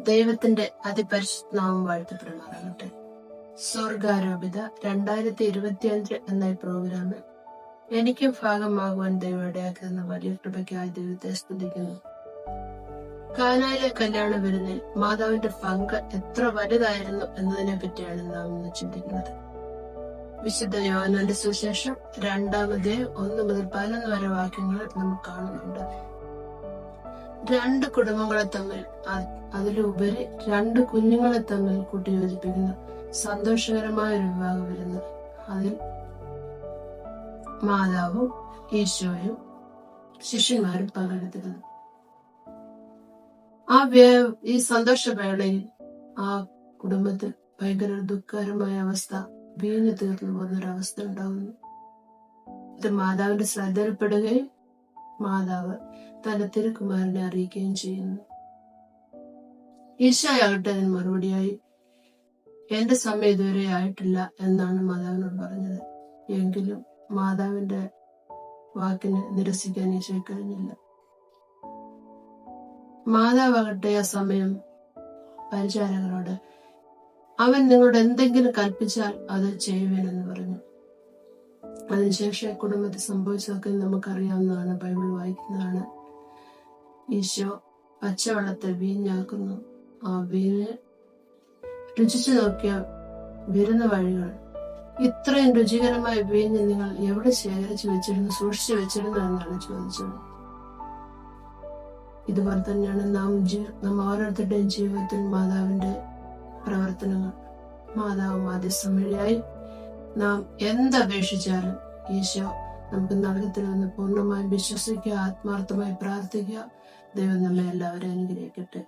ദൈവത്തിന്റെ അതിപരിശുദ്ധ നാമം വാഴ്ത്തപ്പെടുമാറാകട്ടെ. സ്വർഗാരോപിത 2025 എന്ന ഈ പ്രോഗ്രാമിൽ എനിക്കും ഭാഗമാകുവാൻ ദൈവം ഇടയാക്കുന്ന വലിയ കൃപയ്ക്കായി ദൈവത്തെ സ്തുതിക്കുന്നു. കാനായിലെ കല്യാണ വിരുന്നിൽ മാതാവിന്റെ പങ്ക് എത്ര വലുതായിരുന്നു എന്നതിനെ പറ്റിയാണ് നാം ഇന്ന് ചിന്തിക്കുന്നത്. വിശുദ്ധ യോഹന്നാന്റെ സുവിശേഷം 2:1-11 വരെ വാക്യങ്ങൾ നമുക്ക് കാണുന്നുണ്ട്. രണ്ട് കുടുംബങ്ങളെ തമ്മിൽ, അതിലുപരി രണ്ട് കുഞ്ഞുങ്ങളെ തമ്മിൽ കൂട്ടിയോജിപ്പിക്കുന്ന സന്തോഷകരമായ ഒരു വിവാഹം വരുന്നു. അതിൽ മാതാവും ഈശോയും ശിഷ്യന്മാരും പങ്കെടുത്തിരുന്നു. ഈ സന്തോഷവേളയിൽ ആ കുടുംബത്തിൽ ഭയങ്കര ദുഃഖകരമായ അവസ്ഥ, വീഞ്ഞു തീർന്നു പോകുന്നൊരവസ്ഥ ഉണ്ടാകുന്നു. ഇത് മാതാവിന്റെ ശ്രദ്ധയിൽപ്പെടുകയും മാതാവ് തന്റെ തിരുക്കുമാരനെ അറിയിക്കുകയും ചെയ്യുന്നു. ഈശോയാകട്ടെ അതിന് മറുപടിയായി, എന്റെ സമയം ഇതുവരെ ആയിട്ടില്ല എന്നാണ് മാതാവിനോട് പറഞ്ഞത്. എങ്കിലും മാതാവിന്റെ വാക്കിനെ നിരസിക്കാൻ ഈശോ കഴിഞ്ഞില്ല. മാതാവാകട്ടെ ആ സമയം പരിചാരകരോട്, അവൻ നിങ്ങളോട് എന്തെങ്കിലും കൽപ്പിച്ചാൽ അത് ചെയ്യുവേനെന്ന് പറഞ്ഞു. അതിനുശേഷം കുടുംബത്തിൽ സംഭവിച്ചതൊക്കെ നമുക്കറിയാവുന്നതാണ്, ബൈബിൾ വായിക്കുന്നതാണ്. ഈശോ പച്ചവെള്ളത്തെ വീഞ്ഞാക്കുന്നു. ആ വീഞ്ഞ് രുചിച്ചു നോക്കിയ വരുന്ന വഴികൾ, ഇത്രയും രുചികരമായ വീഞ്ഞ് നിങ്ങൾ എവിടെ ശേഖരിച്ചു വെച്ചിരുന്നു, സൂക്ഷിച്ചു വെച്ചിരുന്നു എന്നാണ് ചോദിച്ചത്. ഇതുപോലെ തന്നെയാണ് നാം ഓരോരുത്തരുടെയും ജീവിതത്തിൽ മാതാവിന്റെ പ്രവർത്തനങ്ങൾ. മാതാവ് മാധ്യസ്ഥം വഴിയായി നാം എന്തപേക്ഷിച്ചാലും ഈശോ നമുക്ക് നൽകത്തില്ലെന്ന് പൂർണ്ണമായും വിശ്വസിക്കുക, ആത്മാർത്ഥമായി പ്രാർത്ഥിക്കുക. ദൈവം നമ്മെ എല്ലാവരെയും അനുഗ്രഹിക്കട്ടെ.